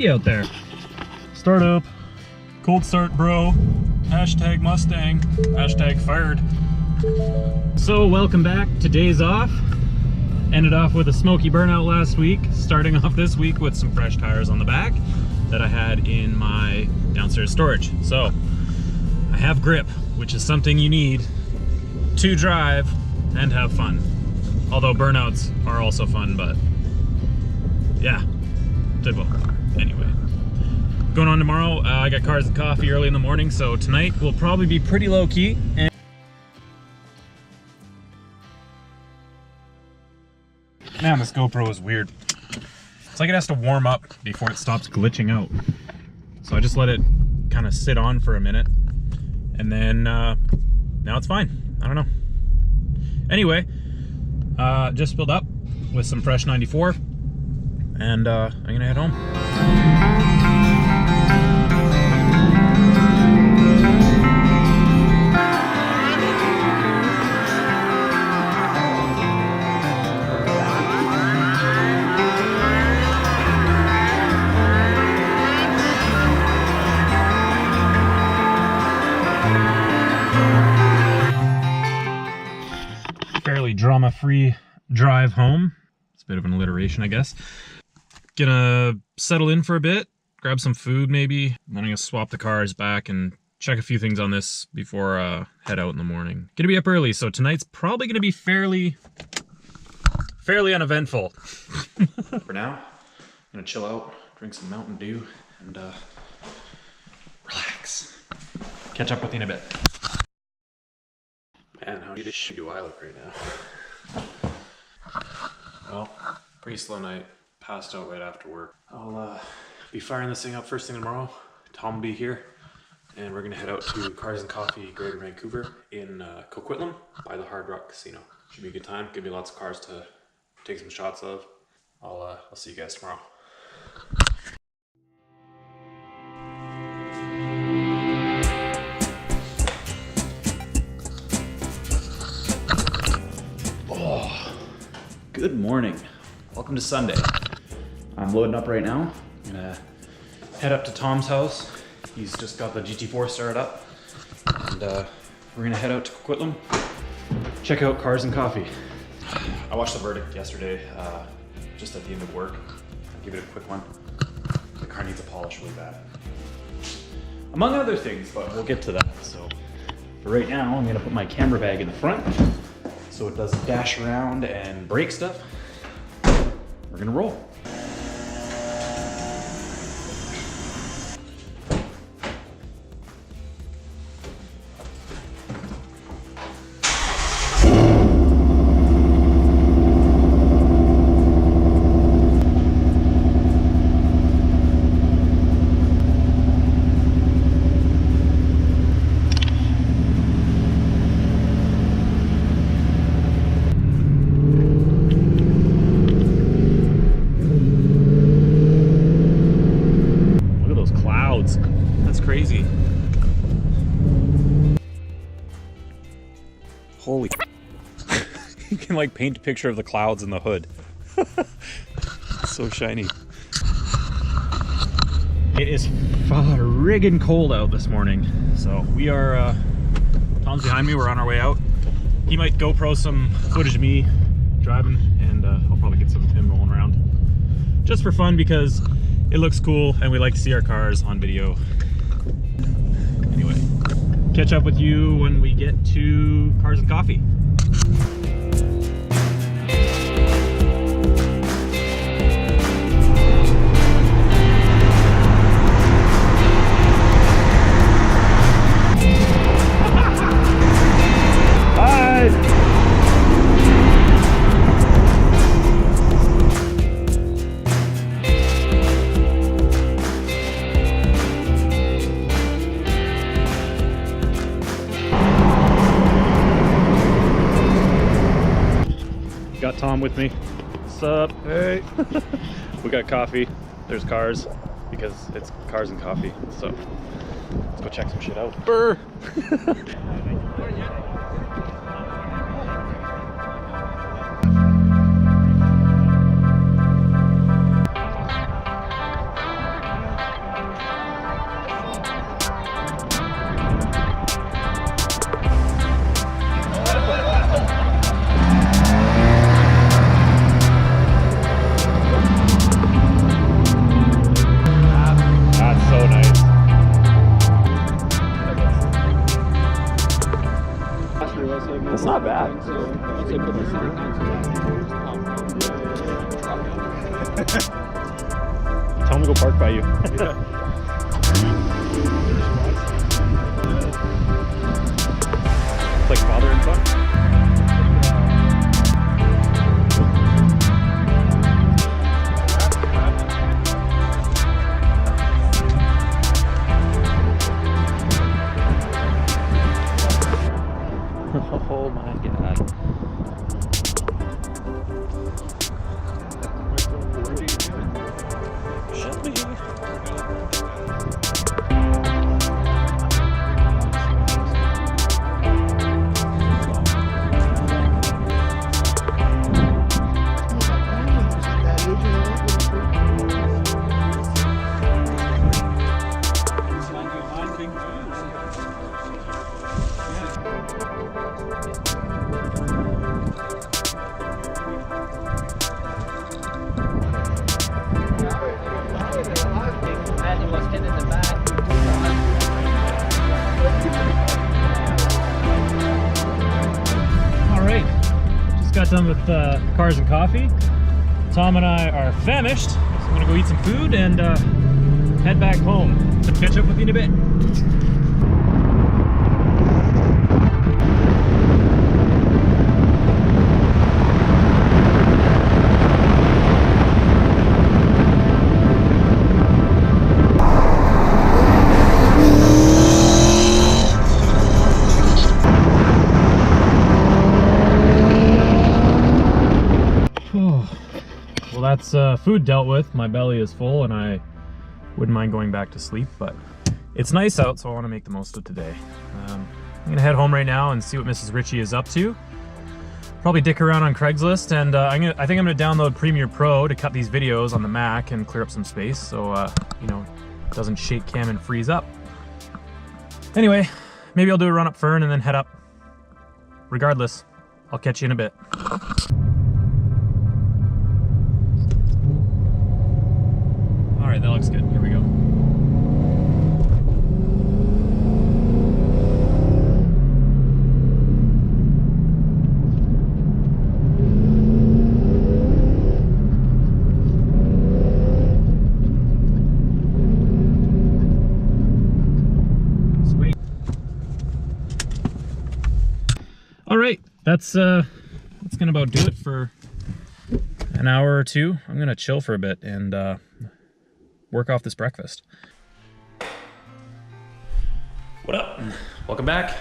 find you out there? Start up. Cold start, bro. Hashtag Mustang. Hashtag fired. So welcome back to Days Off. Ended off with a smoky burnout last week. Starting off this week with some fresh tires on the back that I had in my downstairs storage. So I have grip, which is something you need to drive and have fun. Although burnouts are also fun, but yeah, they both. Anyway, going on tomorrow, I got cars and coffee early in the morning, so tonight will probably be pretty low key. Man, this GoPro is weird. It's like it has to warm up before it stops glitching out. So I just let it kind of sit on for a minute, and then now it's fine. I don't know. Anyway, just filled up with some fresh 94, and I'm gonna head home. Fairly drama-free drive home. It's a bit of an alliteration, I guess. Gonna settle in for a bit, grab some food maybe, then I'm gonna swap the cars back and check a few things on this before head out in the morning. Gonna be up early, so tonight's probably gonna be fairly uneventful. For now, I'm gonna chill out, drink some Mountain Dew, and relax. Catch up with you in a bit. Man, how do I look right now? Well, pretty slow night. Passed out right after work. I'll be firing this thing up first thing tomorrow. Tom will be here, and we're gonna head out to Cars and Coffee Greater Vancouver in Coquitlam by the Hard Rock Casino. Should be a good time. Give me lots of cars to take some shots of. I'll see you guys tomorrow. Good morning. Welcome to Sunday. I'm loading up right now. I'm gonna head up to Tom's house. He's just got the GT4 started up. And we're gonna head out to Coquitlam, check out Cars and Coffee. I watched the verdict yesterday, just at the end of work. I'll give it a quick one. The car needs a polish really bad. Among other things, but we'll get to that. So for right now, I'm gonna put my camera bag in the front so it doesn't dash around and break stuff. We're gonna roll. That's crazy. Holy you can like paint a picture of the clouds in the hood. So shiny. It is friggin' cold out this morning. So we are Tom's behind me, we're on our way out. He might GoPro some footage of me driving, and I'll probably get some of him rolling around. Just for fun, because it looks cool and we like to see our cars on video. Anyway, catch up with you when we get to Cars and Coffee. Got Tom with me. What's up? Hey. We got coffee. There's cars, because it's Cars and Coffee. So let's go check some shit out. Brr. That's not bad. Tell him to go park by you. It's like father and son. Oh my god. Shut me. Got done with cars and coffee. Tom and I are famished, so I'm gonna go eat some food and head back home. Catch up with you in a bit. Well, that's food dealt with. My belly is full and I wouldn't mind going back to sleep, but it's nice out, so I want to make the most of today. I'm gonna head home right now and see what Mrs. Ritchie is up to. Probably dick around on Craigslist, and I think I'm gonna download Premiere Pro to cut these videos on the Mac and clear up some space so you know, it doesn't shake cam and freeze up. Anyway, maybe I'll do a run up Fern and then head up. Regardless, I'll catch you in a bit. All right, that looks good. Here we go. Sweet. All right, that's gonna about do it for an hour or two. I'm gonna chill for a bit and work off this breakfast. What up? Welcome back.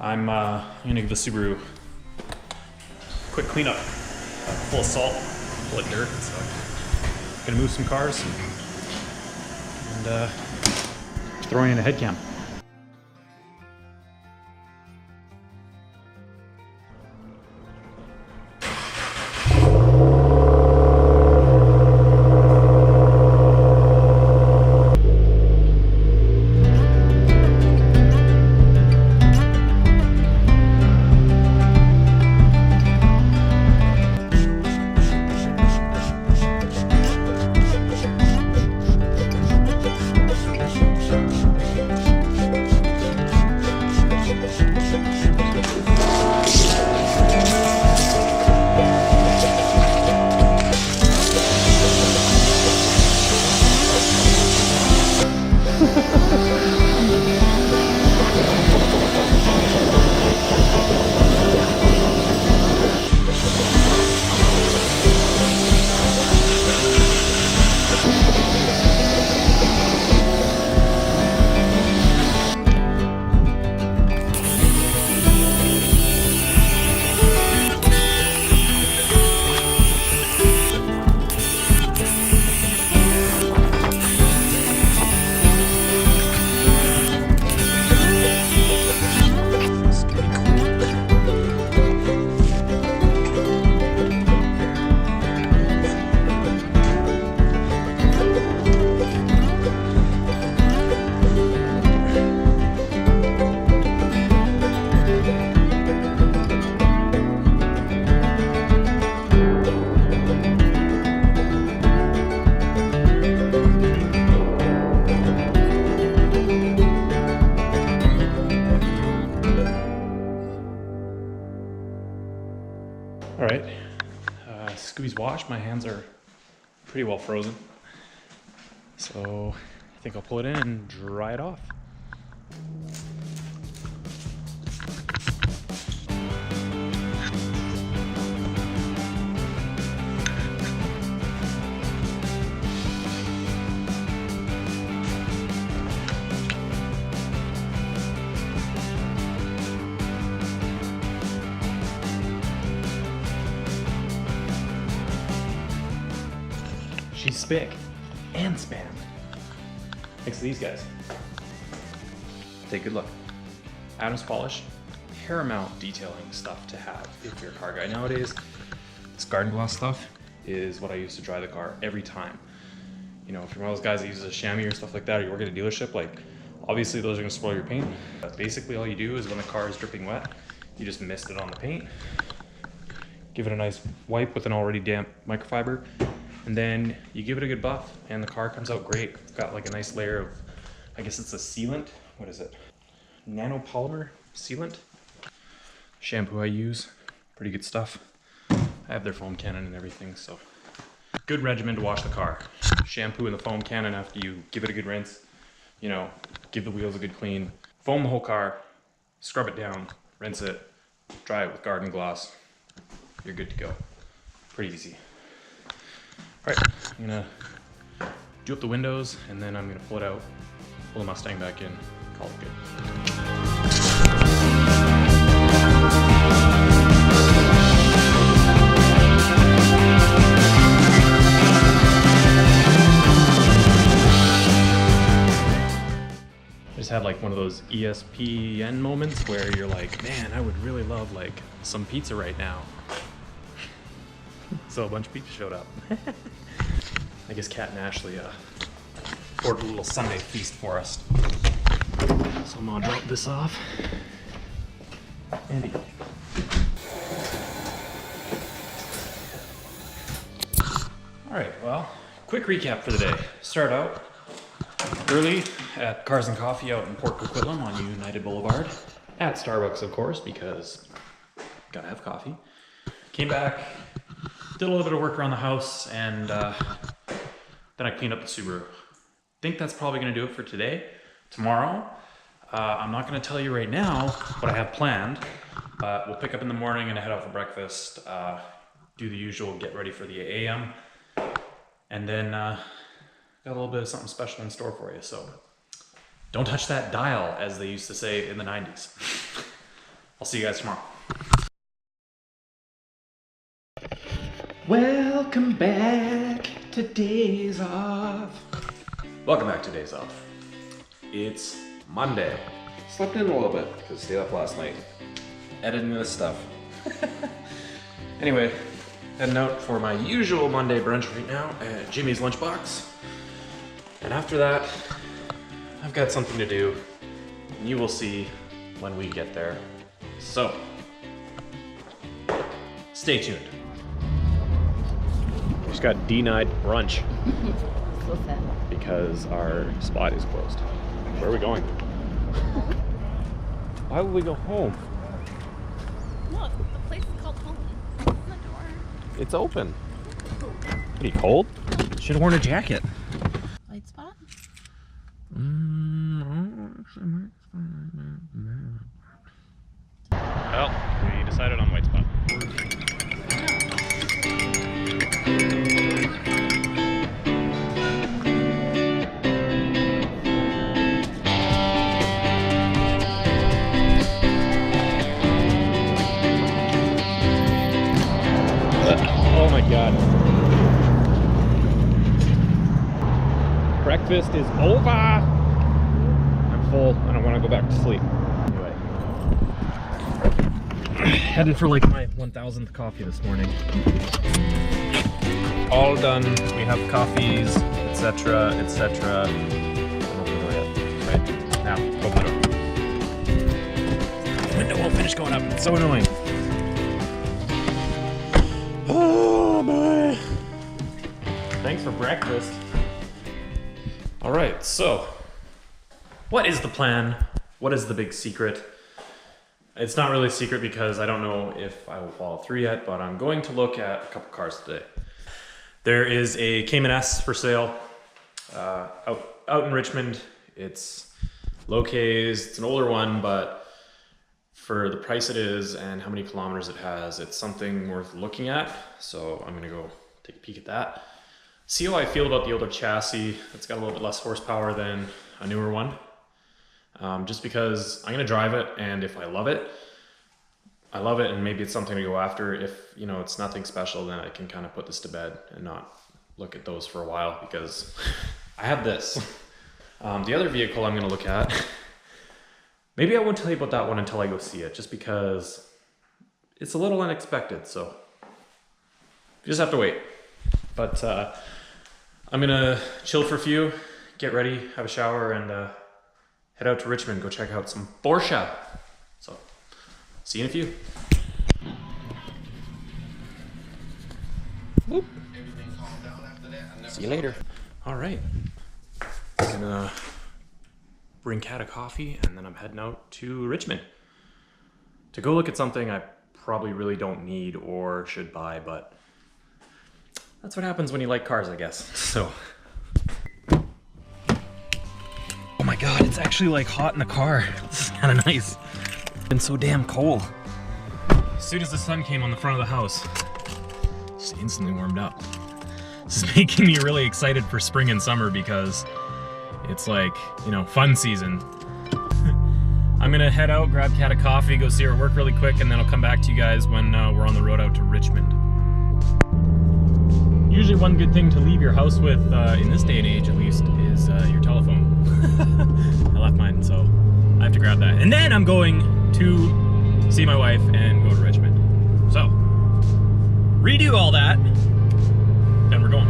I'm gonna give the Subaru a quick cleanup. Full of salt, full of dirt and stuff. Gonna move some cars and throwing in a head cam. All right, Scooby's washed. My hands are pretty well frozen. So I think I'll pull it in and dry it off. She's spick and span. Thanks to these guys. Take a good look. Adam's polish, paramount detailing stuff to have if you're a car guy nowadays. This garden gloss stuff is what I use to dry the car every time. You know, if you're one of those guys that uses a chamois or stuff like that, or you work at a dealership, like obviously those are gonna spoil your paint. But basically all you do is when the car is dripping wet, you just mist it on the paint, give it a nice wipe with an already damp microfiber, and then you give it a good buff and the car comes out great. It's got like a nice layer of, I guess it's a sealant. What is it? Nanopolymer sealant. Shampoo I use, pretty good stuff. I have their foam cannon and everything, so. Good regimen to wash the car. Shampoo in the foam cannon after you give it a good rinse. You know, give the wheels a good clean. Foam the whole car, scrub it down, rinse it, dry it with garden gloss. You're good to go. Pretty easy. All right, I'm gonna do up the windows and then I'm gonna pull it out, pull the Mustang back in, call it good. I just had like one of those ESPN moments where you're like, man, I would really love like some pizza right now. So a bunch of pizza showed up. I guess Kat and Ashley ordered a little Sunday feast for us. So I'm gonna drop this off. Andy. All right, well, quick recap for the day. Start out early at Cars and Coffee out in Port Coquitlam on United Boulevard. At Starbucks, of course, because gotta have coffee. Came back, did a little bit of work around the house, and then I cleaned up the Subaru. Think that's probably gonna do it for today. Tomorrow, I'm not gonna tell you right now what I have planned, but we'll pick up in the morning and head out for breakfast, do the usual, get ready for the AM, and then got a little bit of something special in store for you, so don't touch that dial, as they used to say in the 90s. I'll see you guys tomorrow. Welcome back to Days Off. Welcome back to Days Off. It's Monday. Slept in a little bit because I stayed up last night editing this stuff. Anyway, heading out for my usual Monday brunch right now at Jimmy's Lunchbox. And after that, I've got something to do. And you will see when we get there. So, stay tuned. We just got denied brunch. So sad. Because our spot is closed. Where are we going? Why would we go home? Look, the place is called home. Open the door. It's open. Are you cold? Should have worn a jacket. Light spot? Well, we decided on white spot. Oh my God. Breakfast is over. I'm full. I don't want to go back to sleep. Anyway. Headed for like my 1000th coffee this morning. All done. We have coffees, etc., etc. Don't open the door yet. Right? Now, open the door. The window won't finish going up. It's so annoying. Oh boy. Thanks for breakfast. All right, so what is the plan? What is the big secret? It's not really a secret because I don't know if I will follow through yet, but I'm going to look at a couple cars today. There is a Cayman S for sale out in Richmond. It's low Ks, it's an older one, but for the price it is and how many kilometers it has, it's something worth looking at. So I'm gonna go take a peek at that. See how I feel about the older chassis. It's got a little bit less horsepower than a newer one. Just because I'm gonna drive it, and if I love it, I love it, and maybe it's something to go after. If, you know, it's nothing special, then I can kind of put this to bed and not look at those for a while, because I have this. The other vehicle I'm gonna look at, maybe I won't tell you about that one until I go see it, just because it's a little unexpected, so you just have to wait. But I'm gonna chill for a few, get ready, have a shower, and head out to Richmond, go check out some Porsche. So, see you in a few. Whoop. See you later. All right. I'm gonna bring Kat a coffee, and then I'm heading out to Richmond to go look at something I probably really don't need or should buy, but that's what happens when you like cars, I guess. So. Oh my God, it's actually like hot in the car. This is kind of nice. It's been so damn cold. As soon as the sun came on the front of the house, just instantly warmed up. This is making me really excited for spring and summer because it's like, you know, fun season. I'm gonna head out, grab Kat a coffee, go see her work really quick, and then I'll come back to you guys when we're on the road out to Richmond. Usually one good thing to leave your house with, in this day and age at least, is your telephone. I left mine, so I have to grab that. And then I'm going to see my wife and go to Richmond. So, redo all that, then we're going.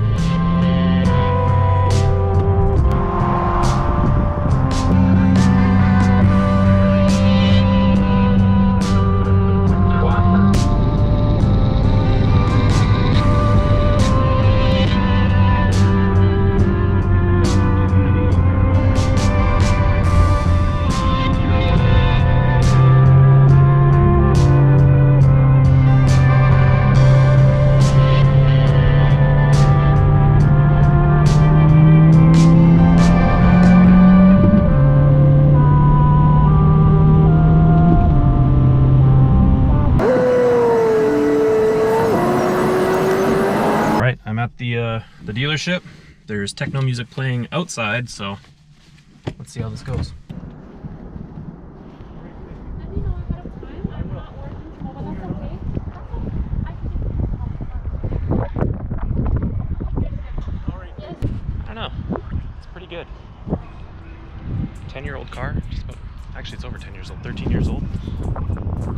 I'm at the dealership. There's techno music playing outside, so let's see how this goes. I don't know. It's pretty good. 10-year-old car. Just about, actually, it's over 10 years old. 13 years old.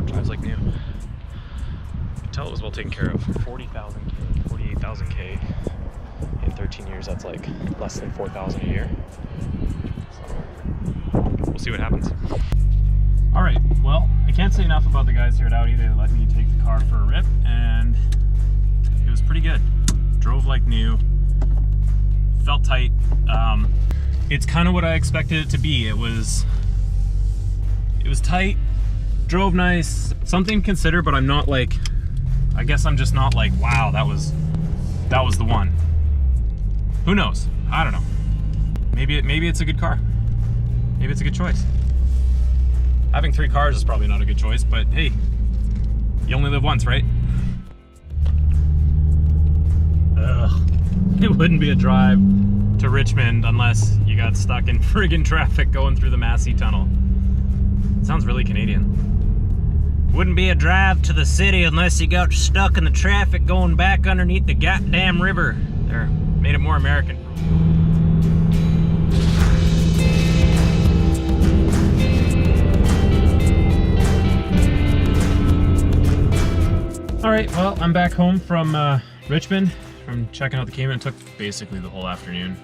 Drives like new. You can tell it was well taken care of. 40,000 K. 48,000 K in 13 years. That's like less than 4,000 a year. So we'll see what happens. All right, well, I can't say enough about the guys here at Audi. They let me take the car for a rip, and it was pretty good. Drove like new, felt tight. It's kind of what I expected it to be. It was tight, drove nice, something to consider, but I'm not like, I guess I'm just not like, wow, that was the one. Who knows? I don't know. Maybe it's a good car. Maybe it's a good choice. Having 3 cars is probably not a good choice, but hey, you only live once, right? Ugh. It wouldn't be a drive to Richmond unless you got stuck in friggin' traffic going through the Massey Tunnel. It sounds really Canadian. Wouldn't be a drive to the city unless you got stuck in the traffic going back underneath the goddamn river. There, made it more American. All right, well, I'm back home from Richmond, from checking out the Cayman. It took basically the whole afternoon.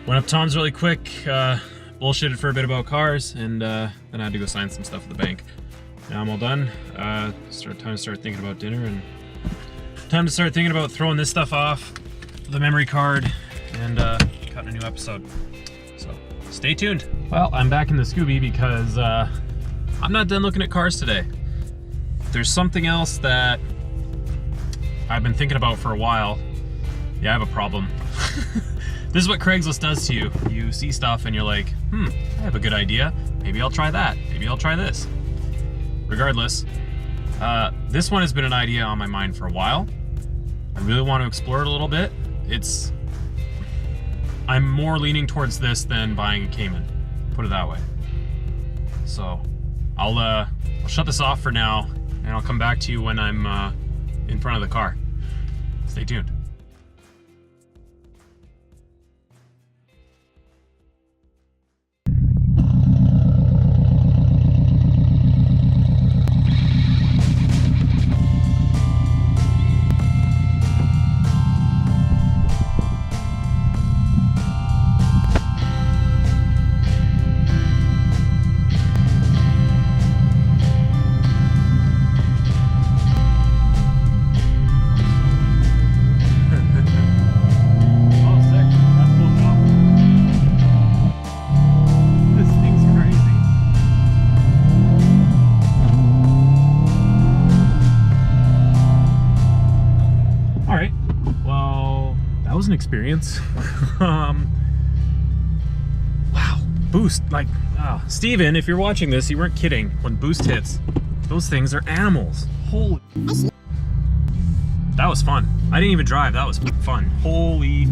Went up Tom's really quick, bullshitted for a bit about cars, and then I had to go sign some stuff at the bank. Now I'm all done. Time to start thinking about dinner, and time to start thinking about throwing this stuff off the memory card and cutting a new episode. So stay tuned. Well, I'm back in the Scooby because I'm not done looking at cars today. There's something else that I've been thinking about for a while. Yeah, I have a problem. This is what Craigslist does to you. You see stuff and you're like, I have a good idea. Maybe I'll try that. Maybe I'll try this. Regardless, this one has been an idea on my mind for a while. I really want to explore it a little bit. I'm more leaning towards this than buying a Cayman, put it that way. So I'll shut this off for now, and I'll come back to you when I'm in front of the car. Stay tuned. Experience. Wow, boost, like, Steven, if you're watching this, you weren't kidding. When boost hits, those things are animals. Holy, that was fun. I didn't even drive, that was fun. Holy,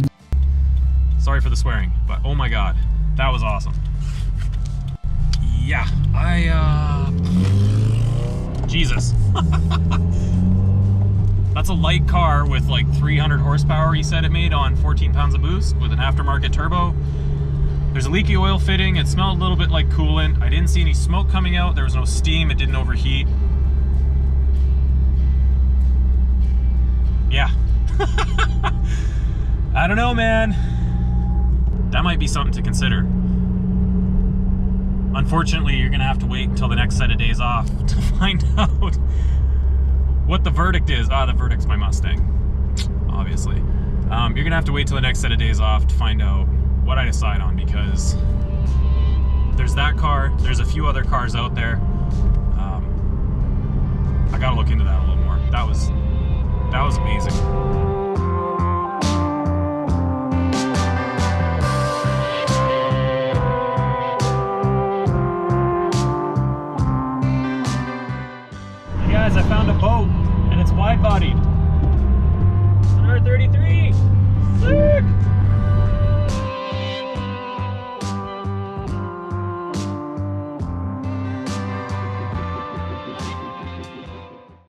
sorry for the swearing, but oh my god, that was awesome. Yeah, Jesus. That's a light car with like 300 horsepower, he said it made on 14 pounds of boost with an aftermarket turbo. There's a leaky oil fitting. It smelled a little bit like coolant. I didn't see any smoke coming out. There was no steam. It didn't overheat. Yeah. I don't know, man. That might be something to consider. Unfortunately, you're gonna have to wait until the next set of days off to find out what the verdict is. The verdict's my Mustang, obviously. You're gonna have to wait till the next set of days off to find out what I decide on, because there's that car, there's a few other cars out there. I gotta look into that a little more. That was amazing. I found a boat, and it's wide-bodied. It's an R33. Sick!